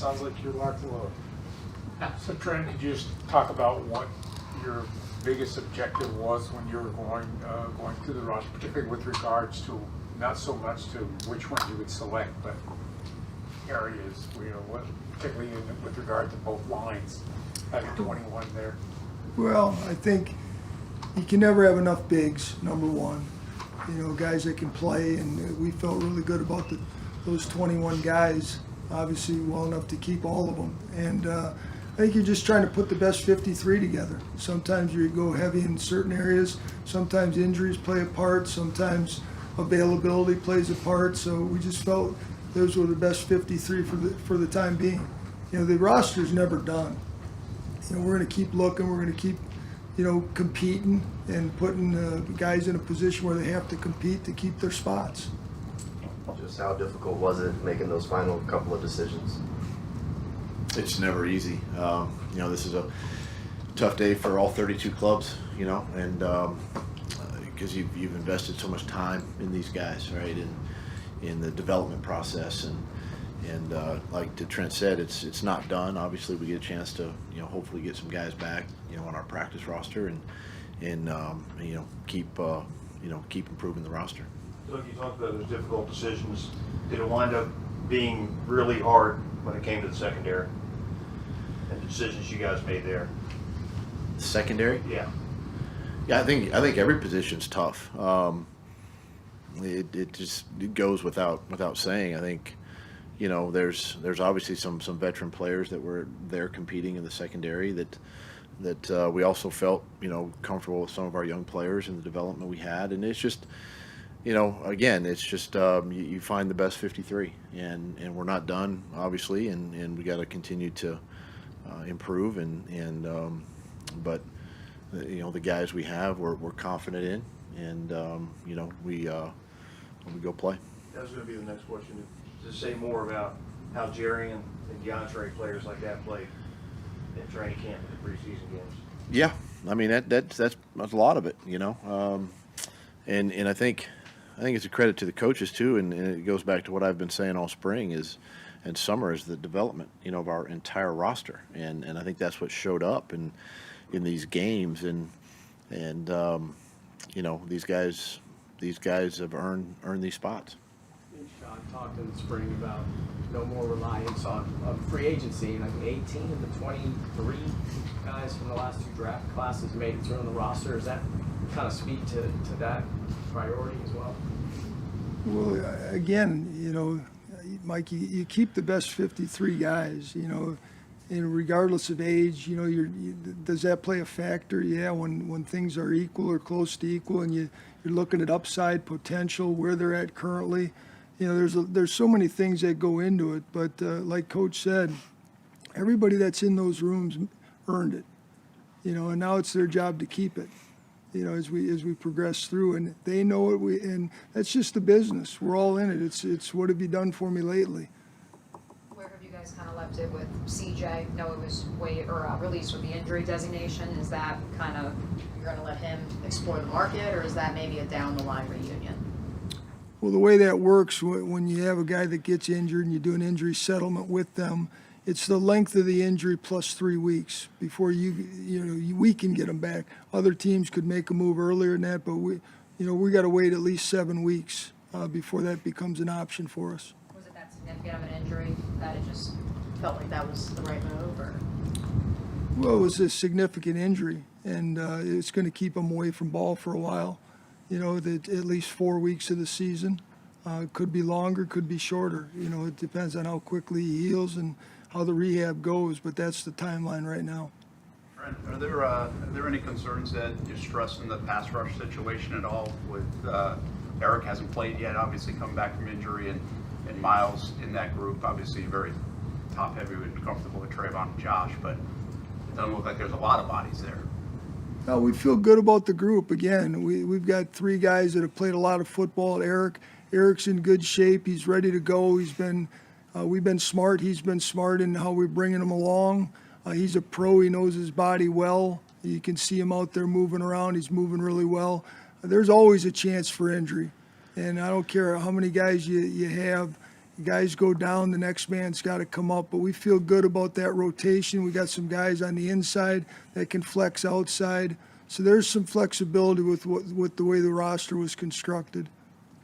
sounds like you're locked and loaded. So Trent, could you just talk about what your biggest objective was when you were going through the roster, particularly with regards to not so much to which ones you would select, but areas, what, particularly with regard to both lines, having 21 there? Well, I think you can never have enough bigs, number one. Guys that can play, and we felt really good about those 21 guys, obviously well enough to keep all of them. And I think you're just trying to put the best 53 together. Sometimes you go heavy in certain areas, sometimes injuries play a part, sometimes availability plays a part, so we just felt those were the best 53 for the time being. The roster's never done. We're going to keep looking, we're going to keep competing and putting guys in a position where they have to compete to keep their spots. Just how difficult was it making those final couple of decisions? It's never easy. This is a tough day for all 32 clubs, and because you've invested so much time in these guys, right, in the development process, and like Trent said, it's not done. Obviously, we get a chance to hopefully get some guys back on our practice roster and keep improving the roster. Look, you talked about those difficult decisions. Did it wind up being really hard when it came to the secondary and the decisions you guys made there? Secondary? Yeah. Yeah, I think every position's tough. It goes without saying. I think there's obviously some veteran players that were there competing in the secondary that we also felt comfortable with some of our young players and the development we had, and it's just again, it's just you find the best 53, and we're not done, obviously, and we got to continue to improve, but the guys we have, we're confident in, and we go play. That was going to be the next question. To say more about how Jerry and DeAndre, players like that, played in training camp and the preseason games. Yeah, I mean that's a lot of it, and I think it's a credit to the coaches too, and it goes back to what I've been saying all spring and summer is the development, of our entire roster, and I think that's what showed up in these games, and these guys have earned these spots. Sean talked in the spring about no more reliance on free agency, and I think 18 of the 23 guys from the last two draft classes made it through on the roster. Does that kind of speak to that priority as well? Well, again, Mike, you keep the best 53 guys, and regardless of age, does that play a factor? Yeah, when things are equal or close to equal, and you're looking at upside potential, where they're at currently. There's so many things that go into it, but like Coach said, everybody that's in those rooms earned it, and now it's their job to keep it, as we progress through, and they know it. And that's just the business. We're all in it. It's what have you done for me lately? Where have you guys kind of left it with CJ? No, it was released with the injury designation. Is that kind of you're going to let him explore the market, or is that maybe a down the line reunion? Well, the way that works, when you have a guy that gets injured and you do an injury settlement with them, it's the length of the injury plus 3 weeks before we can get them back. Other teams could make a move earlier than that, but we got to wait at least 7 weeks before that becomes an option for us. Was it that significant of an injury that it just felt like that was the right move, or? Well, it was a significant injury, and it's going to keep him away from ball for a while. At least 4 weeks of the season. Could be longer, could be shorter. It depends on how quickly he heals and how the rehab goes, but that's the timeline right now. Trent, are there any concerns that you're stressing the pass rush situation at all with Eric hasn't played yet, obviously coming back from injury, and Miles in that group, obviously very top heavy and comfortable with Trayvon and Josh, but it doesn't look like there's a lot of bodies there. No, we feel good about the group. Again, we've got 3 guys that have played a lot of football. Eric's in good shape. He's ready to go. We've been smart. He's been smart in how we're bringing him along. He's a pro. He knows his body well. You can see him out there moving around. He's moving really well. There's always a chance for injury, and I don't care how many guys you have. guys go down, the next man's got to come up. But we feel good about that rotation. We got some guys on the inside that can flex outside. So there's some flexibility with the way the roster was constructed.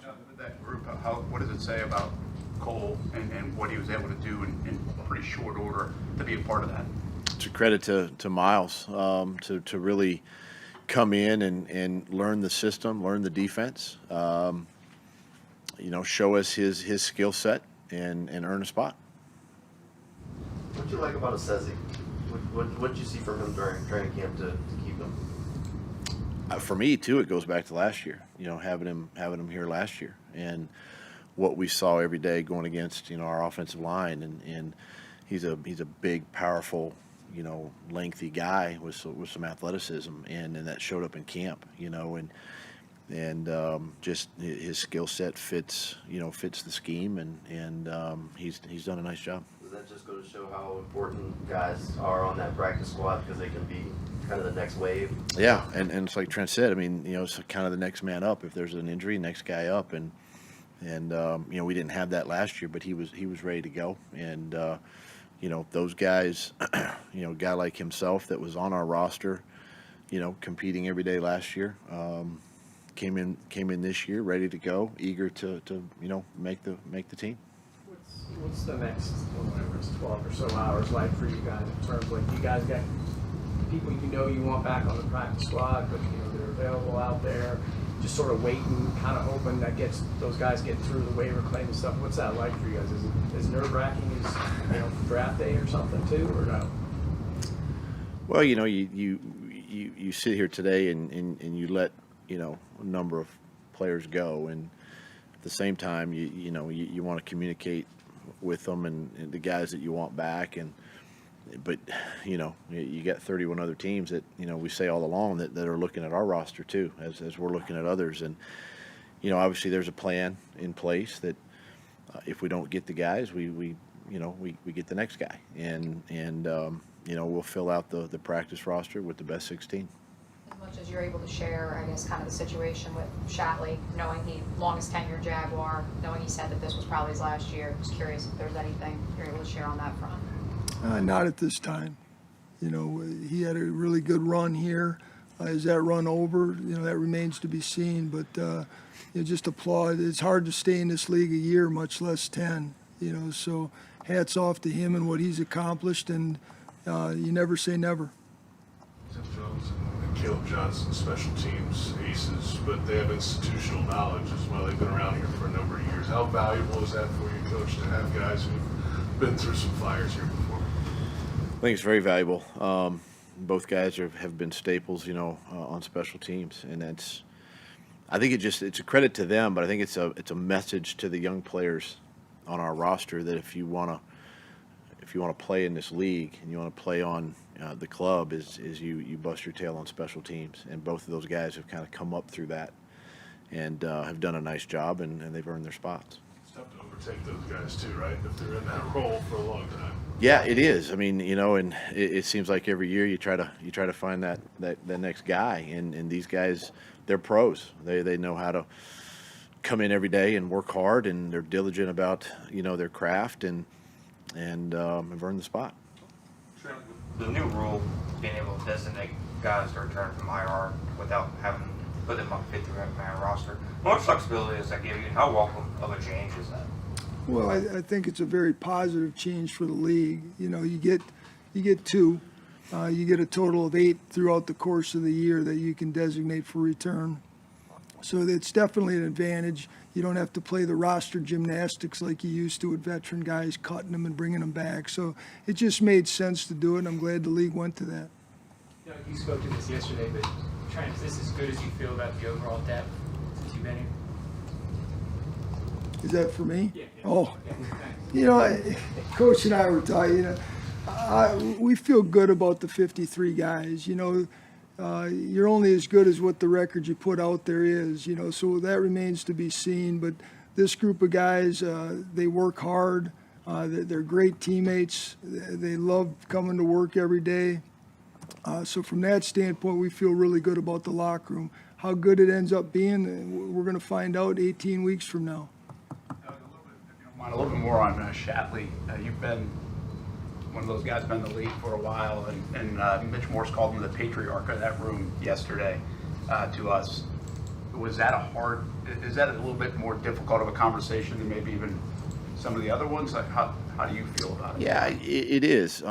With that group, what does it say about Cole and what he was able to do in pretty short order to be a part of that? It's a credit to Miles to really come in and learn the system, learn the defense, show us his skill set and earn a spot. What'd you like about Assezi? What did you see from him during training camp to keep him? For me too, it goes back to last year. Having him here last year, and what we saw every day going against our offensive line, and he's a big, powerful, lengthy guy with some athleticism, and that showed up in camp, and just his skill set fits the scheme, and he's done a nice job. Does that just go to show how important guys are on that practice squad because they can be kind of the next wave? Yeah, and it's like Trent said. I mean, it's kind of the next man up. If there's an injury, next guy up, and we didn't have that last year, but he was ready to go, and those guys, a guy like himself that was on our roster, competing every day last year, came in this year ready to go, eager to make the team. What's the next, whatever it's 12 or so hours like for you guys in terms of, like, you guys got people you want back on the practice squad, but they're available out there, just sort of waiting, kind of hoping that gets those guys getting through the waiver claim and stuff. What's that like for you guys? Is it as nerve-wracking as draft day or something too, or no? Well, you sit here today and you let a number of players go, and at the same time you want to communicate with them and the guys that you want back, but you got 31 other teams that we say all along that are looking at our roster too, as we're looking at others, and obviously there's a plan in place that if we don't get the guys, we get the next guy, and we'll fill out the practice roster with the best 16. As much as you're able to share, I guess, kind of the situation with Shatley, knowing he longest tenured Jaguar, knowing he said that this was probably his last year, just curious if there's anything you're able to share on that front. Not at this time. He had a really good run here. Is that run over? That remains to be seen. But just applaud. It's hard to stay in this league a year, much less 10. So hats off to him and what he's accomplished. And you never say never. Tim Jones and Caleb Johnson, special teams aces, but they have institutional knowledge as well. They've been around here for a number of years. How valuable is that for you, Coach, to have guys who've been through some fires here before? I think it's very valuable. Both guys have been staples, on special teams, and I think it's a credit to them, but I think it's a message to the young players on our roster that if you want to play in this league and you want to play on the club, is you bust your tail on special teams, and both of those guys have kind of come up through that and have done a nice job, and they've earned their spots. It's tough to overtake those guys too, right? If they're in that role for a long time. Yeah, it is. I mean, and it seems like every year you try to find that next guy, and these guys, they're pros. They know how to come in every day and work hard, and they're diligent about their craft, and have earned the spot. The new rule being able to designate guys to return from IR without having to put them on 50-man roster. How much flexibility does that give you, and how welcome of a change is that? Well, I think it's a very positive change for the league. You get two. You get a total of 8 throughout the course of the year that you can designate for return. So it's definitely an advantage. You don't have to play the roster gymnastics like you used to with veteran guys, cutting them and bringing them back. So it just made sense to do it, and I'm glad the league went to that. You spoke to this yesterday, but Trent, is this as good as you feel about the overall depth since you've been here? Is that for me? Yeah. Oh, Coach and I were talking, we feel good about the 53 guys. You're only as good as what the record you put out there is, so that remains to be seen. But this group of guys, they work hard. They're great teammates. They love coming to work every day. So from that standpoint, we feel really good about the locker room. How good it ends up being, we're going to find out 18 weeks from now. On a little bit more on Shatley, you've been one of those guys, been in the league for a while, and Mitch Morse called him the patriarch of that room yesterday to us. Was that is that a little bit more difficult of a conversation than maybe even some of the other ones? Like, how do you feel about it? Yeah, it is.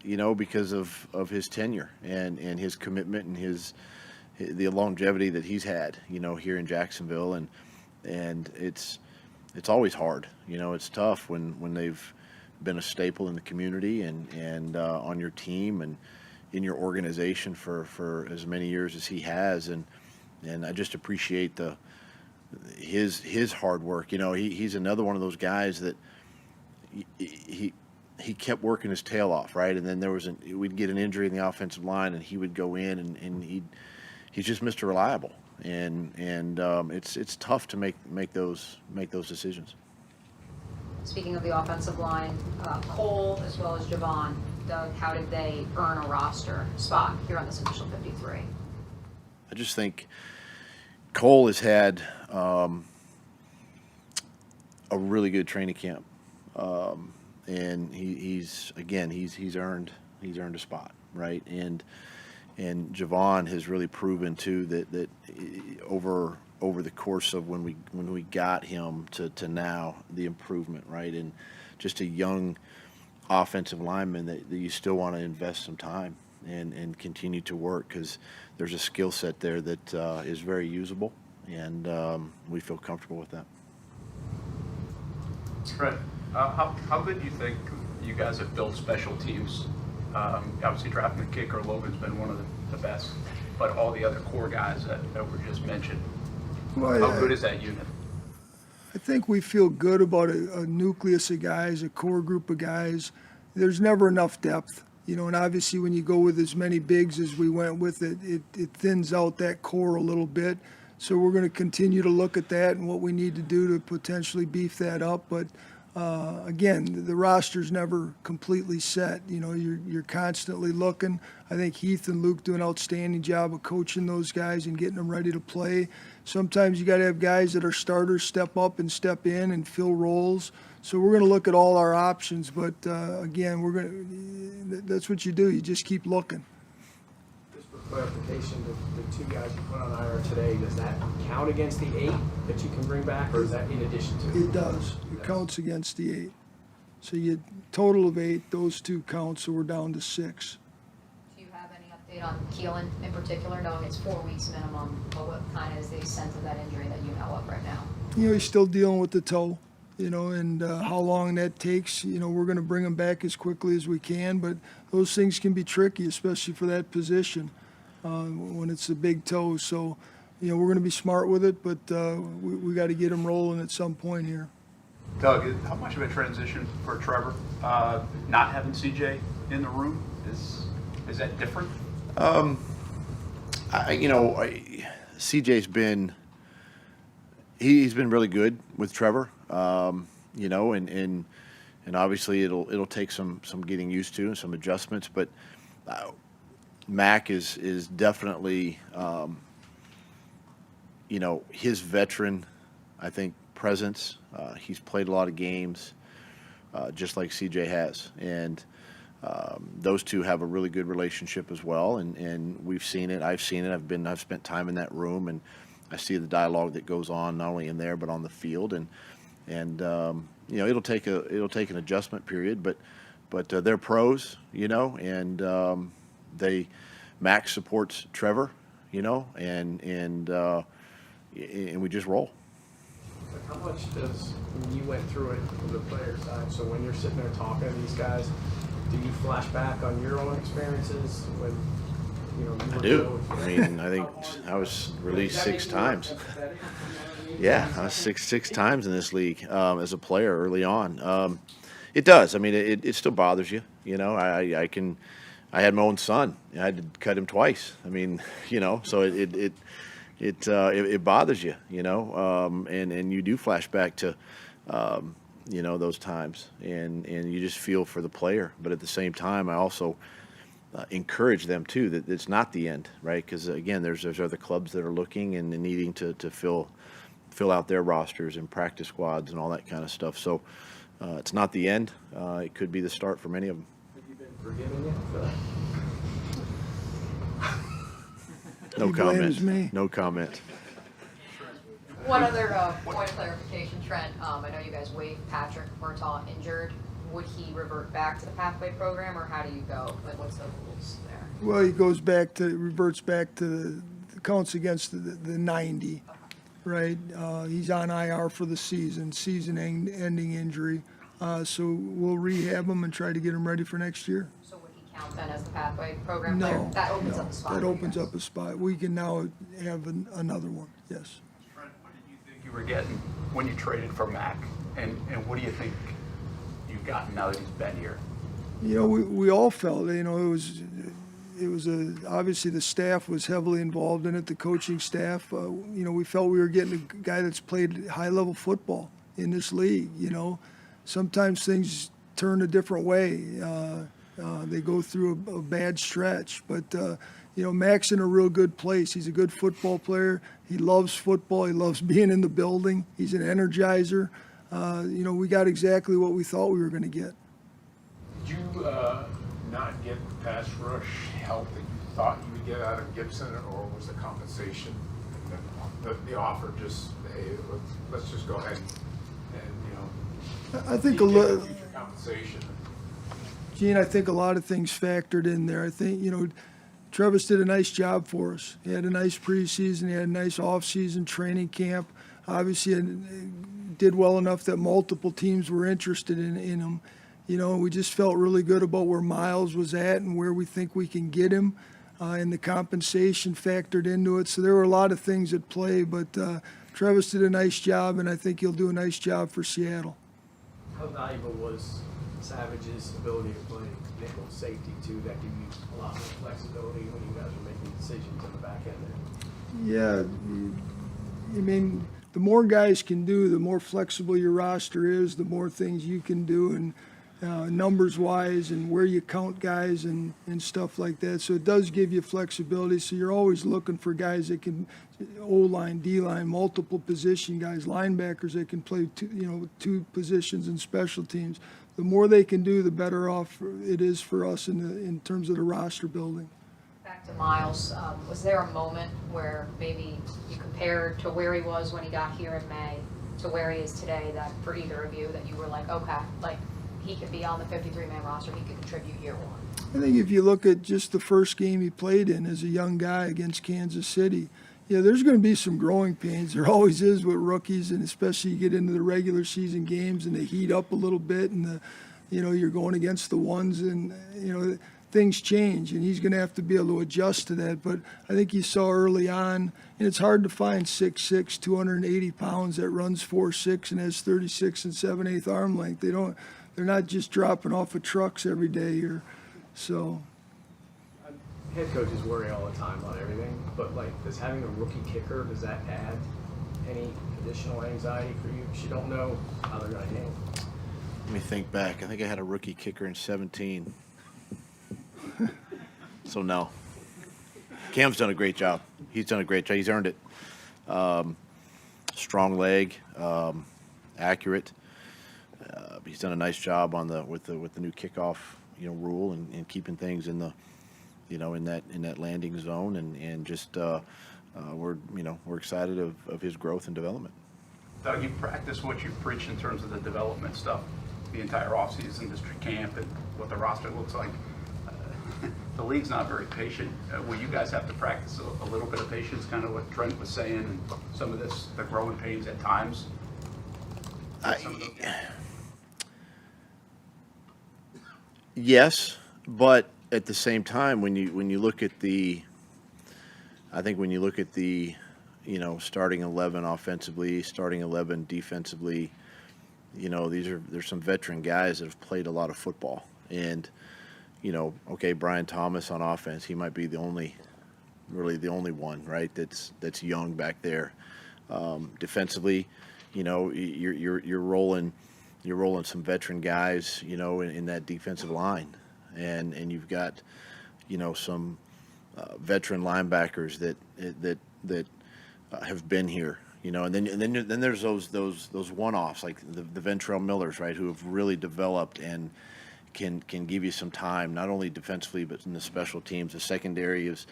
Because of his tenure and his commitment and the longevity that he's had, here in Jacksonville, and it's always hard. It's tough when they've been a staple in the community and on your team and in your organization for as many years as he has, and I just appreciate his hard work. He's another one of those guys that he kept working his tail off, right? And then we'd get an injury in the offensive line, and he would go in, and he's just Mr. Reliable, and it's tough to make those decisions. Speaking of the offensive line, Cole as well as Javon, Doug, how did they earn a roster spot here on this initial 53? I just think Cole has had a really good training camp, and he's earned a spot, right? And Javon has really proven too that over the course of when we got him to now, the improvement, right? And just a young offensive lineman that you still want to invest some time and continue to work, because there's a skill set there that is very usable, and we feel comfortable with that. Trent, how good do you think you guys have built special teams? Obviously, drafting the kicker, Logan's been one of the best, but all the other core guys that were just mentioned, Well, how good is that unit? I think we feel good about a nucleus of guys, a core group of guys. There's never enough depth, and obviously when you go with as many bigs as we went with, it thins out that core a little bit. So we're going to continue to look at that and what we need to do to potentially beef that up. But again, the roster's never completely set. You're constantly looking. I think Heath and Luke do an outstanding job of coaching those guys and getting them ready to play. Sometimes you got to have guys that are starters step up and step in and fill roles. So we're going to look at all our options. But again, that's what you do. You just keep looking. Just for clarification, the two guys you put on IR today, does that count against the 8 that you can bring back, or is that in addition to? It does. It counts against the 8. So you total of 8. Those 2 count. So we're down to 6. Do you have any update on Keelan in particular, knowing it's 4 weeks minimum, but what kind of is the extent of that injury that you know of right now? He's still dealing with the toe, and how long that takes. We're going to bring him back as quickly as we can, but those things can be tricky, especially for that position when it's a big toe. So, we're going to be smart with it, but we got to get him rolling at some point here. Doug, how much of a transition for Trevor not having CJ in the room? Is that different? CJ's been he's been really good with Trevor, and obviously it'll take some getting used to and some adjustments, but Mac is definitely his veteran, I think, presence. He's played a lot of games, just like CJ has, and those two have a really good relationship as well, and we've seen it. I've seen it. I've spent time in that room, and I see the dialogue that goes on not only in there but on the field, and it'll take an adjustment period, but they're pros, and Max supports Trevor, and we just roll. How much when you went through it from the player side, so when you're sitting there talking to these guys, do you flash back on your own experiences when you were I do. little? I mean, I think I was released 6 times. Yeah, I was six times in this league as a player early on. It does. I mean, it still bothers you. I had my own son. I had to cut him twice. I mean, so it bothers you, and you do flash back to, those times, and you just feel for the player. But at the same time, I also encourage them too that it's not the end, right? Because again, there's other clubs that are looking and needing to fill fill out their rosters and practice squads and all that kind of stuff. So it's not the end. It could be the start for many of them. Have you been forgiven yet for that? No He blames comment. me. No comment. One other point of clarification, Trent, I know you guys waived Patrick Murtaugh injured. Would he revert back to the pathway program, or how do you go? Like, what's the rules there? Well, he reverts back to the counts against the 90, right? He's on IR for the season-ending injury. So we'll rehab him and try to get him ready for next year. So would he count then as the pathway program player? No, That opens no, up a spot. that for you opens guys. up a spot. We can now have another one, yes. Trent, what did you think you were getting when you traded for Mac? And what do you think you've gotten now that he's been here? You know, we all felt, you know, it was obviously the staff was heavily involved in it, the coaching staff. You know, we felt we were getting a guy that's played high-level football in this league, you know. Sometimes things turn a different way. They go through a bad stretch. But, you know, Mac's in a real good place. He's a good football player. He loves football. He loves being in the building. He's an energizer. You know, we got exactly what we thought we were going to get. Did you not get the pass rush help that you thought you would get out of Gibson, or was the compensation and the offer just, hey, let's just go ahead and you know, I think get little. future compensation? Gene, I think a lot of things factored in there. I think, you know, Travis did a nice job for us. He had a nice preseason. He had a nice off-season training camp. Obviously, did well enough that multiple teams were interested in him. You know, we just felt really good about where Miles was at and where we think we can get him. And the compensation factored into it. So there were a lot of things at play. But Travis did a nice job, and I think he'll do a nice job for Seattle. How valuable was Savage's ability to play nickel safety too? That gave you a lot more flexibility when you guys were making decisions on the back end there. Yeah, I mean, the more guys can do, the more flexible your roster is, the more things you can do, and numbers-wise, and where you count guys and stuff like that. So it does give you flexibility. So you're always looking for guys that can, O-line, D-line, multiple position guys, linebackers that can play two positions in special teams. The more they can do, the better off it is for us in terms of the roster building. Back to Miles, was there a moment where maybe you compared to where he was when he got here in May to where he is today, that for either of you, that you were like, okay, like he could be on the 53-man roster, he could contribute year one? I think if you look at just the first game he played in as a young guy against Kansas City, yeah, there's going to be some growing pains. There always is with rookies, and especially you get into the regular season games and they heat up a little bit, and you're going against the ones, and things change, and he's going to have to be able to adjust to that. But I think you saw early on, and it's hard to find 6'6", 280 pounds that runs 4.6 and has 36 and 7/8 arm length. They're not just dropping off of trucks every day here, so. Head coaches worry all the time about everything, but like, does having a rookie kicker, does that add any additional anxiety for you? Because you don't know how they're going to handle it. Let me think back. I think I had a rookie kicker in 17. So no. Cam's done a great job. He's done a great job. He's earned it. Strong leg, accurate. He's done a nice job with the new kickoff rule and keeping things in the in that landing zone, and just we're excited of his growth and development. Doug, you practice what you preach in terms of the development stuff the entire offseason, district camp, and what the roster looks like. The league's not very patient. Will you guys have to practice a little bit of patience, kind of what Trent was saying, and some of the growing pains at times? Yes, but at the same time, when you look at the starting 11 offensively, starting 11 defensively, there's some veteran guys that have played a lot of football, and okay, Brian Thomas on offense, he might be the only one, right? That's young back there. Defensively, you're rolling some veteran guys, in that defensive line, and you've got, some veteran linebackers that have been here, You know, and then there's those one-offs like the Ventrell Millers, right, who have really developed and can give you some time, not only defensively but in the special teams. The secondary is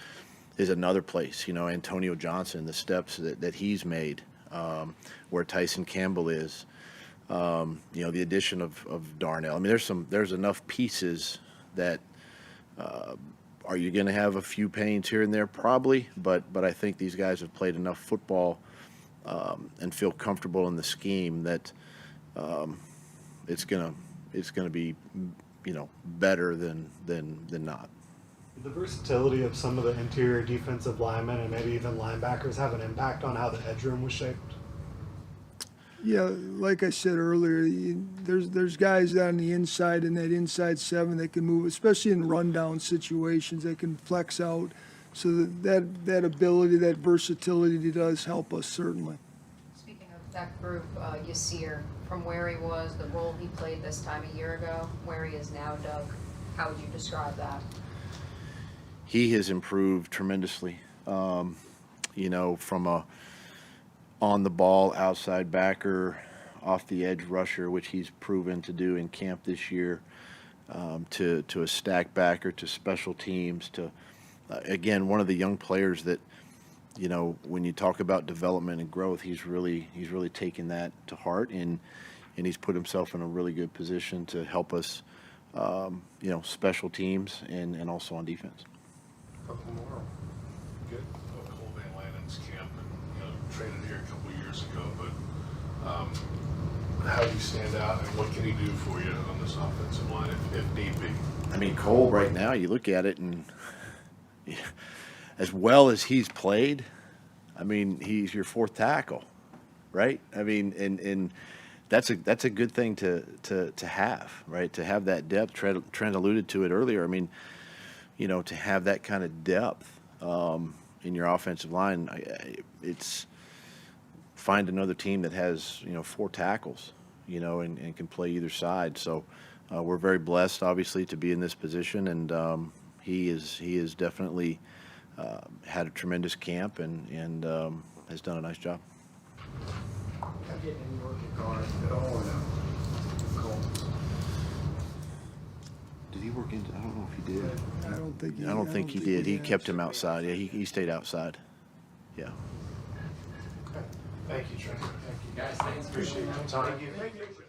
another place. You know, Antonio Johnson, the steps that he's made, where Tyson Campbell is. You know, the addition of Darnell. I mean, there's enough pieces that. Are you going to have a few pains here and there? Probably, but I think these guys have played enough football and feel comfortable in the scheme that it's gonna be, you know, better than not. The versatility of some of the interior defensive linemen and maybe even linebackers have an impact on how the edge room was shaped. Yeah, like I said earlier, there's guys on the inside in that inside seven that can move, especially in rundown situations, that can flex out. So that ability, that versatility does help us certainly. Speaking of that group, Yasir, from where he was, the role he played this time a year ago, where he is now, Doug, how would you describe that? He has improved tremendously. You know, from a on the ball outside backer, off the edge rusher, which he's proven to do in camp this year, to a stack backer, to special teams, to again, one of the young players that, you know, when you talk about development and growth, he's really taken that to heart, and he's put himself in a really good position to help us, you know, special teams and also on defense. Couple more. Good. Cole Van Lanen's camp, and, you know, traded here a couple of years ago, but how do you stand out, and what can he do for you on this offensive line if need be? I mean, Cole right now, you look at it, and as well as he's played, I mean, he's your fourth tackle, right? I mean, and that's a good thing to have, right? To have that depth. Trent alluded to it earlier. I mean, you know, to have that kind of depth in your offensive line, it's find another team that has, you know, 4 tackles, you know, and can play either side. So we're very blessed, obviously, to be in this position, and he is definitely had a tremendous camp and has done a nice job. Getting any work at guard at all or no? Cole? Did he work into? I don't know if he did. I don't think he did. He kept him outside. Yeah, he stayed outside. Yeah. Thank you, Trent. Thank you guys, thanks, appreciate your time. Thank you.